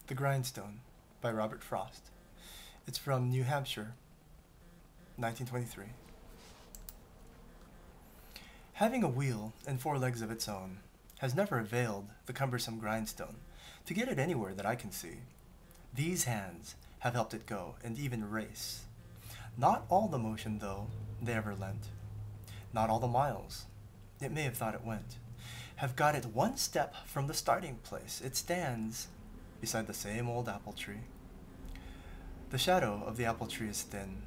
The Grindstone by Robert Frost. It's from New Hampshire, 1923. Having a wheel and four legs of its own has never availed the cumbersome grindstone to get it anywhere that I can see. These hands have helped it go and even race. Not all the motion, though, they ever lent. Not all the miles, it may have thought it went, have got it one step from the starting place. It stands beside the same old apple tree. The shadow of the apple tree is thin.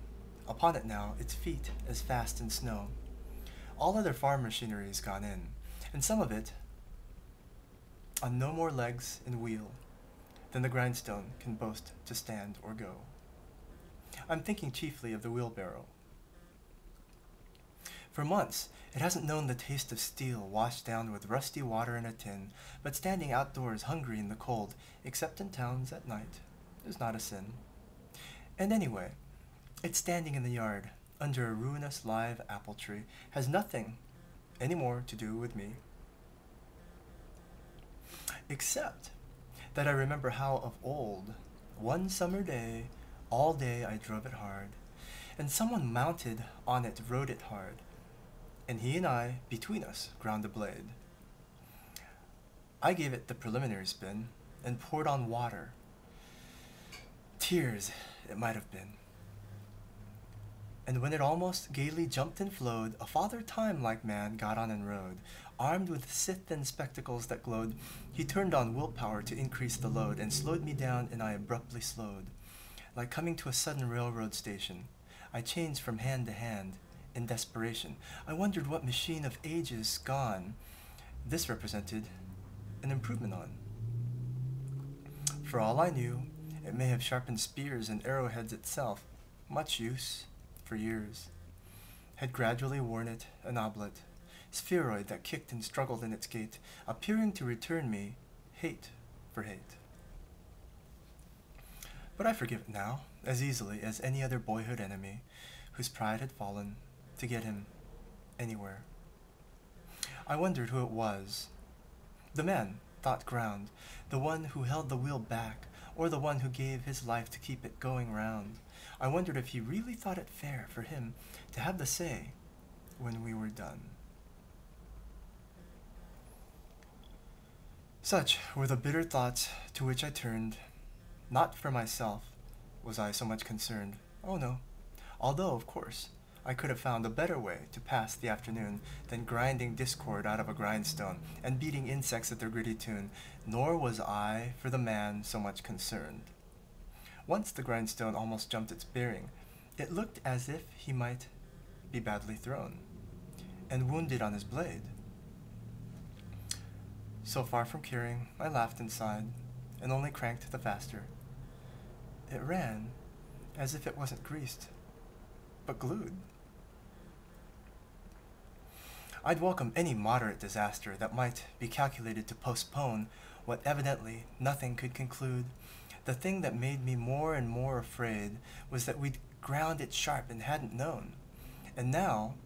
Upon it now, its feet as fast in snow. All other farm machinery is gone in, and some of it on no more legs and wheel than the grindstone can boast to stand or go. I'm thinking chiefly of the wheelbarrow. For months, it hasn't known the taste of steel washed down with rusty water in a tin, but standing outdoors hungry in the cold, except in towns at night, is not a sin. And anyway, it's standing in the yard, under a ruinous live apple tree, has nothing any more to do with me. Except that I remember how of old, one summer day, all day I drove it hard, and someone mounted on it rode it hard, and he and I, between us, ground the blade. I gave it the preliminary spin, and poured on water. Tears, it might have been. And when it almost gaily jumped and flowed, a father time-like man got on and rode. Armed with scythe and spectacles that glowed, he turned on willpower to increase the load, and slowed me down, and I abruptly slowed. Like coming to a sudden railroad station, I changed from hand to hand, in desperation. I wondered what machine of ages gone this represented an improvement on. For all I knew, it may have sharpened spears and arrowheads itself, much use, for years, had gradually worn it an oblet, spheroid that kicked and struggled in its gait, appearing to return me hate for hate. But I forgive it now, as easily as any other boyhood enemy whose pride had fallen to get him anywhere. I wondered who it was. The man, thought ground, the one who held the wheel back, or the one who gave his life to keep it going round. I wondered if he really thought it fair for him to have the say when we were done. Such were the bitter thoughts to which I turned. Not for myself was I so much concerned. Oh no. Although, of course, I could have found a better way to pass the afternoon than grinding discord out of a grindstone and beating insects at their gritty tune, nor was I for the man so much concerned. Once the grindstone almost jumped its bearing. It looked as if he might be badly thrown, and wounded on his blade. So far from caring, I laughed and sighed, and only cranked the faster. It ran as if it wasn't greased, but glued. I'd welcome any moderate disaster that might be calculated to postpone what evidently nothing could conclude. The thing that made me more and more afraid was that we'd ground it sharp and hadn't known. And now,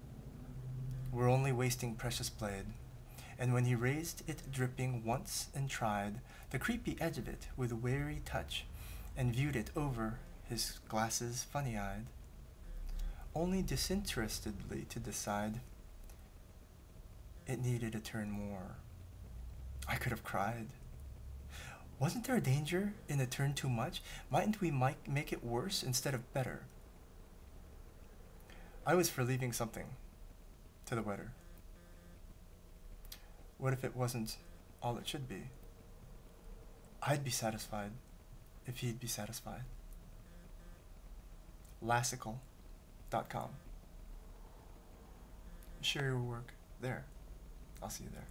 we're only wasting precious blade. And when he raised it dripping once and tried the creepy edge of it with wary touch, and viewed it over his glasses funny-eyed, only disinterestedly to decide it needed a turn more, I could have cried. Wasn't there a danger in a turn too much? Mightn't we make it worse instead of better? I was for leaving something to the wetter. What if it wasn't all it should be? I'd be satisfied if he'd be satisfied. Lassical.com. Share your work there. I'll see you there.